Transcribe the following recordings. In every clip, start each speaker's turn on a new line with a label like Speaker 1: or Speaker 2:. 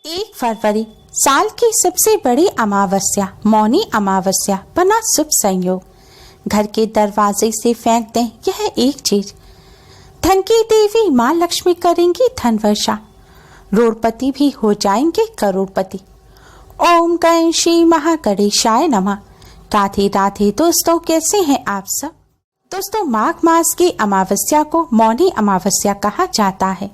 Speaker 1: 1 फरवरी साल की सबसे बड़ी अमावस्या मौनी अमावस्या बना शुभ संयोग। घर के दरवाजे से फेंक दें यह एक चीज, धन की देवी माँ लक्ष्मी करेंगी धन वर्षा, रोड़पति भी हो जाएंगे करोड़पति। ओम गणेशी महागणेशाय नमः। राधे राधे दोस्तों, कैसे हैं आप सब। दोस्तों, माघ मास की अमावस्या को मौनी अमावस्या कहा जाता है।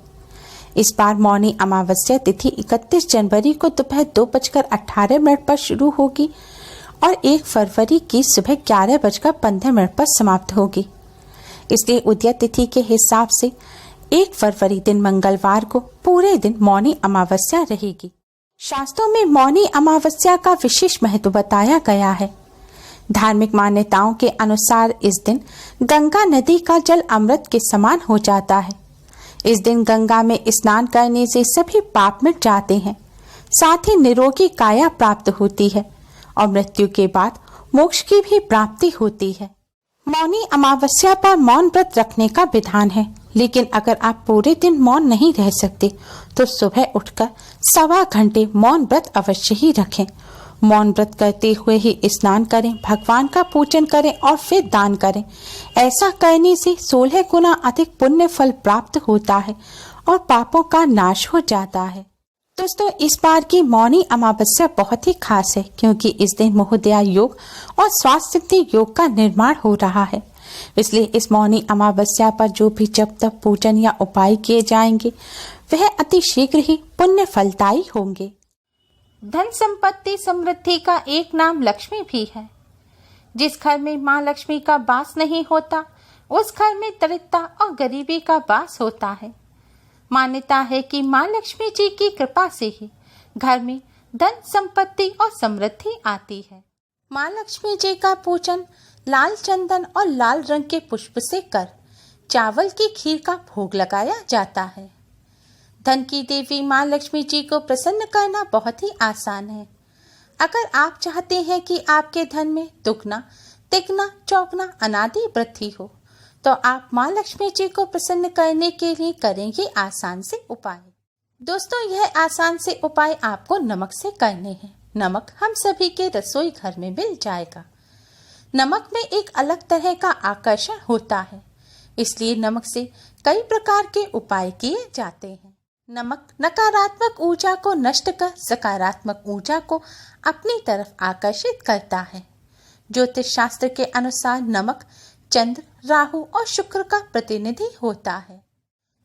Speaker 1: इस बार मौनी अमावस्या तिथि 31 जनवरी को दोपहर 2:18 पर शुरू होगी और 1 फरवरी की सुबह 11:15 पर समाप्त होगी। इसलिए उदय तिथि के हिसाब से 1 फरवरी दिन मंगलवार को पूरे दिन मौनी अमावस्या रहेगी। शास्त्रों में मौनी अमावस्या का विशेष महत्व बताया गया है। धार्मिक मान्यताओं के अनुसार इस दिन गंगा नदी का जल अमृत के समान हो जाता है। इस दिन गंगा में स्नान करने से सभी पाप मिट जाते हैं, साथ ही निरोगी काया प्राप्त होती है और मृत्यु के बाद मोक्ष की भी प्राप्ति होती है। मौनी अमावस्या पर मौन व्रत रखने का विधान है, लेकिन अगर आप पूरे दिन मौन नहीं रह सकते तो सुबह उठकर 1.25 घंटे मौन व्रत अवश्य ही रखें। मौन व्रत करते हुए ही स्नान करें, भगवान का पूजन करें और फिर दान करें। ऐसा करने से 16 गुना अधिक पुण्य फल प्राप्त होता है और पापों का नाश हो जाता है। दोस्तों, इस बार की मौनी अमावस्या बहुत ही खास है, क्योंकि इस दिन मोहदया योग और स्वास्थ्य सिद्धि योग का निर्माण हो रहा है। इसलिए इस मौनी अमावस्या पर जो भी जप तप पूजन या उपाय किए जाएंगे वह अति शीघ्र ही पुण्य फलदायी होंगे।
Speaker 2: धन संपत्ति समृद्धि का एक नाम लक्ष्मी भी है। जिस घर में माँ लक्ष्मी का वास नहीं होता उस घर में दरिद्रता और गरीबी का वास होता है। मान्यता है कि माँ लक्ष्मी जी की कृपा से ही घर में धन संपत्ति और समृद्धि आती है। माँ लक्ष्मी जी का पूजन लाल चंदन और लाल रंग के पुष्प से कर चावल की खीर का भोग लगाया जाता है। धन की देवी माँ लक्ष्मी जी को प्रसन्न करना बहुत ही आसान है। अगर आप चाहते हैं कि आपके धन में दुगना तिगना चौगना अनादि वृद्धि हो तो आप माँ लक्ष्मी जी को प्रसन्न करने के लिए करेंगे आसान से उपाय। दोस्तों, यह आसान से उपाय आपको नमक से करने हैं। नमक हम सभी के रसोई घर में मिल जाएगा। नमक में एक अलग तरह का आकर्षण होता है, इसलिए नमक से कई प्रकार के उपाय किए जाते हैं। नमक नकारात्मक ऊर्जा को नष्ट कर सकारात्मक ऊर्जा को अपनी तरफ आकर्षित करता है। ज्योतिष शास्त्र के अनुसार नमक चंद्र, राहु और शुक्र का प्रतिनिधि होता है।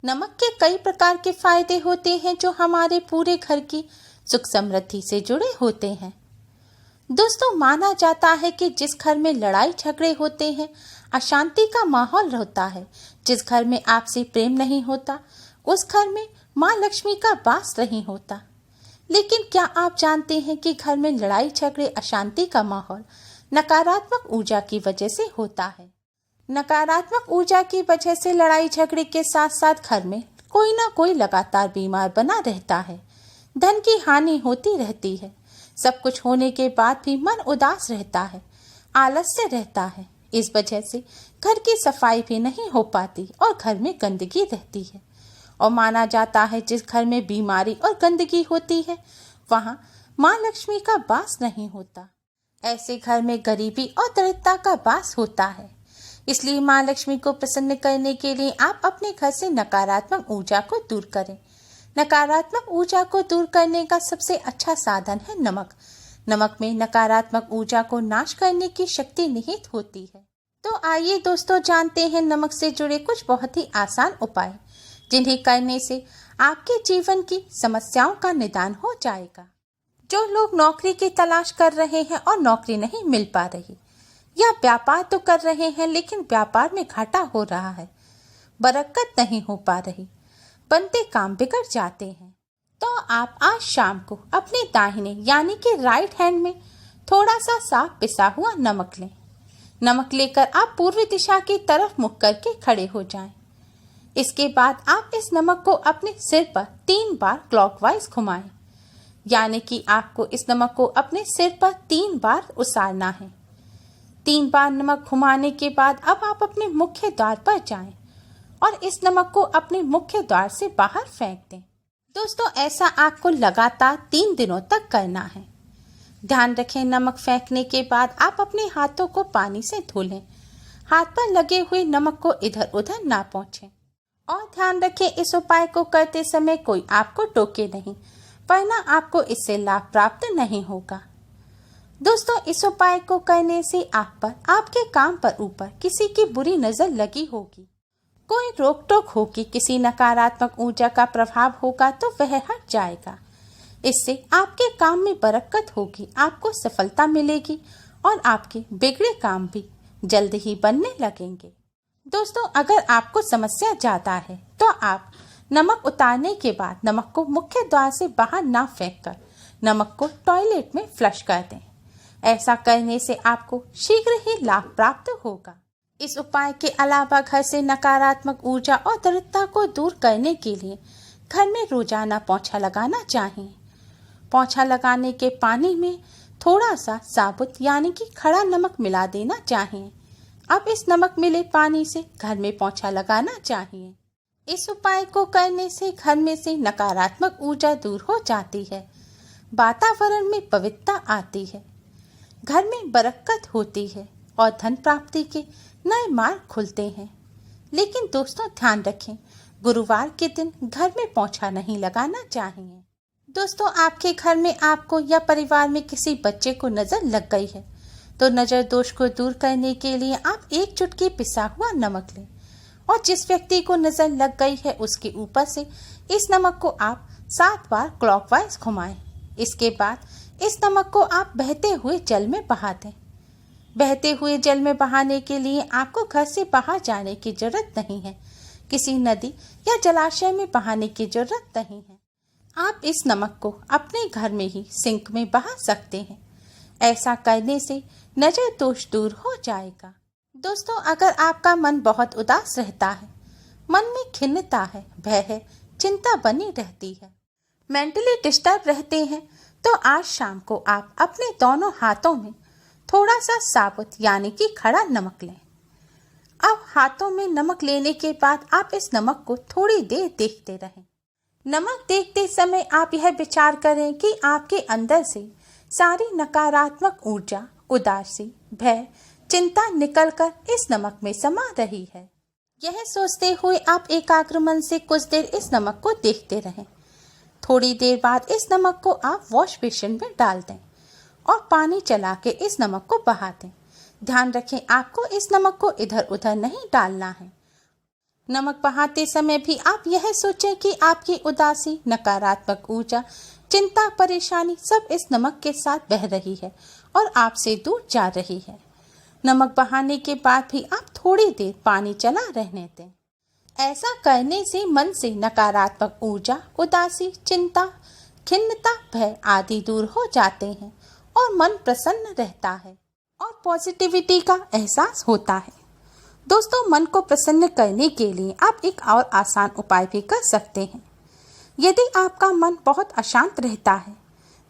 Speaker 2: नमक के कई प्रकार के फायदे होते हैं जो हमारे पूरे घर की सुख समृद्धि से जुड़े होते हैं। दोस्तों, माना जाता है कि जिस घर में लड़ाई झगड़े होते हैं, अशांति का माहौल होता है, जिस घर में आपसी प्रेम नहीं होता उस घर में माँ लक्ष्मी का वास नहीं होता। लेकिन क्या आप जानते हैं कि घर में लड़ाई झगड़े अशांति का माहौल नकारात्मक ऊर्जा की वजह से होता है। नकारात्मक ऊर्जा की वजह से लड़ाई झगड़े के साथ साथ घर में कोई ना कोई लगातार बीमार बना रहता है, धन की हानि होती रहती है। सब कुछ होने के बाद भी मन उदास रहता है, आलस्य रहता है। इस वजह से घर की सफाई भी नहीं हो पाती और घर में गंदगी रहती है। और माना जाता है जिस घर में बीमारी और गंदगी होती है वहाँ माँ लक्ष्मी का वास नहीं होता। ऐसे घर में गरीबी और दरिद्रता का वास होता है। इसलिए माँ लक्ष्मी को प्रसन्न करने के लिए आप अपने घर से नकारात्मक ऊर्जा को दूर करें। नकारात्मक ऊर्जा को दूर करने का सबसे अच्छा साधन है नमक। नमक में नकारात्मक ऊर्जा को नाश करने की शक्ति निहित होती है। तो आइए दोस्तों, जानते हैं नमक से जुड़े कुछ बहुत ही आसान उपाय, जिन्हें करने से आपके जीवन की समस्याओं का निदान हो जाएगा। जो लोग नौकरी की तलाश कर रहे हैं और नौकरी नहीं मिल पा रही, या व्यापार तो कर रहे हैं लेकिन व्यापार में घाटा हो रहा है, बरकत नहीं हो पा रही, बनते काम बिगड़ जाते हैं, तो आप आज शाम को अपने दाहिने यानी कि राइट हैंड में थोड़ा सा साफ पिसा हुआ नमक लें। नमक लेकर आप पूर्वी दिशा की तरफ मुख करके खड़े हो जाएं। इसके बाद आप इस नमक को अपने सिर पर 3 बार क्लॉकवाइज घुमाएं, यानी कि आपको इस नमक को अपने सिर पर 3 बार उसारना है। 3 बार नमक घुमाने के बाद अब आप अपने मुख्य द्वार पर जाएं और इस नमक को अपने मुख्य द्वार से बाहर फेंक दें।
Speaker 1: दोस्तों, ऐसा आपको लगातार 3 दिनों तक करना है। ध्यान रखें, नमक फेंकने के बाद आप अपने हाथों को पानी से धो लें। हाथ पर लगे हुए नमक को इधर उधर ना पहुंचे। और ध्यान रखें, इस उपाय को करते समय कोई आपको टोके नहीं, वरना आपको इससे लाभ प्राप्त नहीं होगा। दोस्तों, इस उपाय को करने से आप पर, आपके काम पर ऊपर किसी की बुरी नजर लगी होगी, कोई रोक टोक होगी, किसी नकारात्मक ऊर्जा का प्रभाव होगा तो वह हट जाएगा। इससे आपके काम में बरकत होगी, आपको सफलता मिलेगी और आपके बिगड़े काम भी जल्द ही बनने लगेंगे। दोस्तों, अगर आपको समस्या ज्यादा है तो आप नमक उतारने के बाद नमक को मुख्य द्वार से बाहर ना फेंककर नमक को टॉयलेट में फ्लश कर दें। ऐसा करने से आपको शीघ्र ही लाभ प्राप्त होगा। इस उपाय के अलावा घर से नकारात्मक ऊर्जा और दरिद्रता को दूर करने के लिए घर में रोजाना पोंछा लगाना चाहिए। पोंछा लगाने के पानी में थोड़ा सा साबुत यानी कि खड़ा नमक मिला देना चाहिए। अब इस नमक मिले पानी से घर में पोंछा लगाना चाहिए। इस उपाय को करने से घर में से नकारात्मक ऊर्जा दूर हो जाती है, वातावरण में पवित्रता आती है, घर में बरकत होती है और धन प्राप्ति के नए मार्ग खुलते हैं। लेकिन दोस्तों, ध्यान रखें, गुरुवार के दिन घर में पोंछा नहीं लगाना चाहिए। दोस्तों, आपके घर में आपको या परिवार में किसी बच्चे को नजर लग गई है तो नजर दोष को दूर करने के लिए आप 1 चुटकी पिसा हुआ नमक लें और जिस व्यक्ति को नजर लग गई है उसके ऊपर से इस नमक को आप 7 बार क्लॉकवाइज घुमाएं। इसके बाद इस नमक को आप बहते हुए जल में बहा दें। बहते हुए जल में बहाने के लिए आपको घर से बाहर जाने की जरूरत नहीं है, किसी नदी या जलाशय में बहाने की जरूरत नहीं है। आप इस नमक को अपने घर में ही सिंक में बहा सकते हैं। ऐसा करने से नजर दोष दूर हो जाएगा। दोस्तों, अगर आपका मन बहुत उदास रहता है, मन में खिन्नता है, भय है, चिंता बनी रहती है, मेंटली डिस्टर्ब रहते हैं, तो आज शाम को आप अपने दोनों हाथों में थोड़ा सा साबुत यानी कि खड़ा नमक लें। अब हाथों में नमक लेने के बाद आप इस नमक को थोड़ी देर देखते रहें। नमक देखते समय आप यह विचार करें कि आपके अंदर से सारी नकारात्मक ऊर्जा, उदासी, भय, चिंता निकलकर इस नमक में समा रही है। यह सोचते हुए आप एकाग्र मन से कुछ देर इस नमक को देखते रहें। थोड़ी देर बाद इस नमक को आप वॉश बेसिन में डाल दें और पानी चला के इस नमक को बहा दें। ध्यान रखें, आपको इस नमक को इधर उधर नहीं डालना है। नमक बहाते समय भी आप यह सोचें कि आपकी उदासी, नकारात्मक ऊर्जा, चिंता, परेशानी सब इस नमक के साथ बह रही है और आपसे दूर जा रही है। नमक बहाने के बाद भी आप थोड़ी देर पानी चला रहने दें। ऐसा करने से मन से नकारात्मक ऊर्जा, उदासी, चिंता, खिन्नता, भय आदि दूर हो जाते हैं और मन प्रसन्न रहता है और पॉजिटिविटी का एहसास होता है। दोस्तों, मन को प्रसन्न करने के लिए आप एक और आसान उपाय भी कर सकते हैं। यदि आपका मन बहुत अशांत रहता है,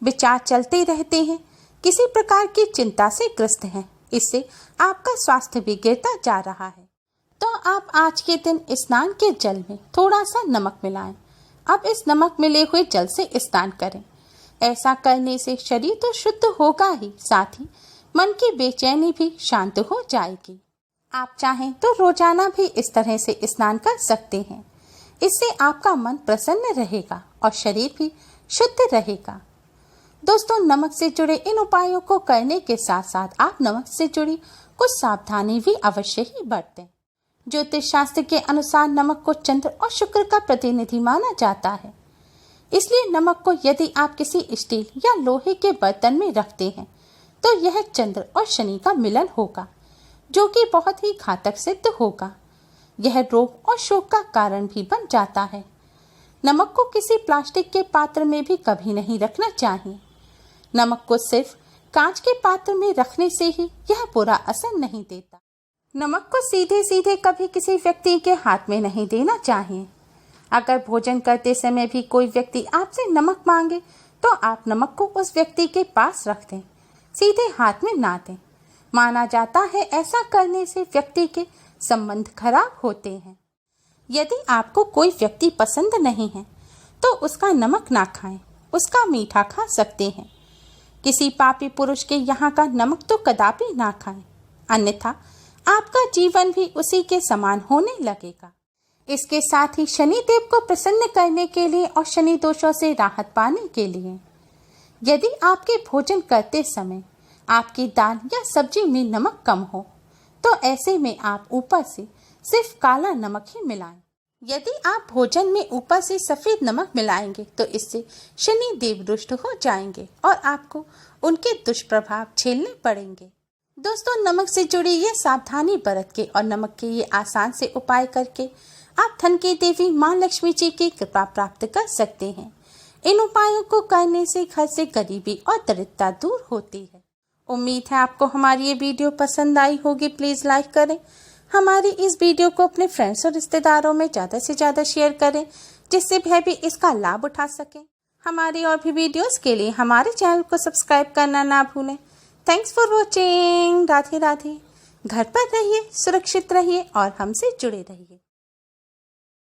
Speaker 1: विचार चलते रहते हैं, किसी प्रकार की चिंता से ग्रस्त हैं, इससे आपका स्वास्थ्य बिगड़ता जा रहा है, तो आप आज के दिन स्नान के जल में थोड़ा सा नमक मिलाएं। अब इस नमक मिले हुए जल से स्नान करें। ऐसा करने से शरीर तो शुद्ध होगा ही, साथ ही मन की बेचैनी भी शांत हो जाएगी। आप चाहें तो रोजाना भी इस तरह से स्नान कर सकते हैं। इससे आपका मन प्रसन्न रहेगा और शरीर भी शुद्ध रहेगा। दोस्तों, नमक से जुड़े इन उपायों को करने के साथ साथ आप नमक से जुड़ी कुछ सावधानी भी अवश्य ही बरतें। ज्योतिष शास्त्र के अनुसार नमक को चंद्र और शुक्र का प्रतिनिधि माना जाता है। इसलिए नमक को यदि आप किसी स्टील या लोहे के बर्तन में रखते हैं तो यह चंद्र और शनि का मिलन होगा, जो कि बहुत ही घातक सिद्ध होगा। यह रोग और शोक का कारण भी बन जाता है। नमक को किसी प्लास्टिक के पात्र में भी कभी नहीं रखना चाहिए। नमक को सिर्फ कांच के पात्र में रखने से ही यह बुरा असर नहीं देता। नमक को सीधे सीधे कभी किसी व्यक्ति के हाथ में नहीं देना चाहिए। अगर भोजन करते समय भी कोई व्यक्ति आपसे नमक मांगे तो आप नमक को उस व्यक्ति के पास रख दें, सीधे हाथ में ना दें। माना जाता है ऐसा करने से व्यक्ति के संबंध खराब होते हैं। यदि आपको कोई व्यक्ति पसंद नहीं है तो उसका नमक ना खाएं, उसका मीठा खा सकते हैं। किसी पापी पुरुष के यहाँ का नमक तो कदापि ना खाएं, अन्यथा आपका जीवन भी उसी के समान होने लगेगा। इसके साथ ही शनि देव को प्रसन्न करने के लिए और शनि दोषों से राहत पाने के लिए यदि आपके भोजन करते समय आपकी दाल या सब्जी में नमक कम हो तो ऐसे में आप ऊपर से सिर्फ काला नमक ही मिलाएं। यदि आप भोजन में ऊपर से सफेद नमक मिलाएंगे तो इससे शनि देव रुष्ट हो जाएंगे और आपको उनके दुष्प्रभाव झेलने पड़ेंगे। दोस्तों, नमक से जुड़ी ये सावधानी बरत के और नमक के ये आसान से उपाय करके आप धन की देवी माँ लक्ष्मी जी की कृपा प्राप्त कर सकते हैं। इन उपायों को करने से घर से गरीबी और दरिद्रता दूर होती है। उम्मीद है आपको हमारी ये वीडियो पसंद आई होगी। प्लीज़ लाइक करें, हमारी इस वीडियो को अपने फ्रेंड्स और रिश्तेदारों में ज़्यादा से ज़्यादा शेयर करें जिससे वह भी इसका लाभ उठा सकें। हमारी और भी वीडियोस के लिए हमारे चैनल को सब्सक्राइब करना ना भूलें। Thanks for watching. Radhe Radhe. घर पर रहिए, सुरक्षित रहिए और हमसे जुड़े रहिए।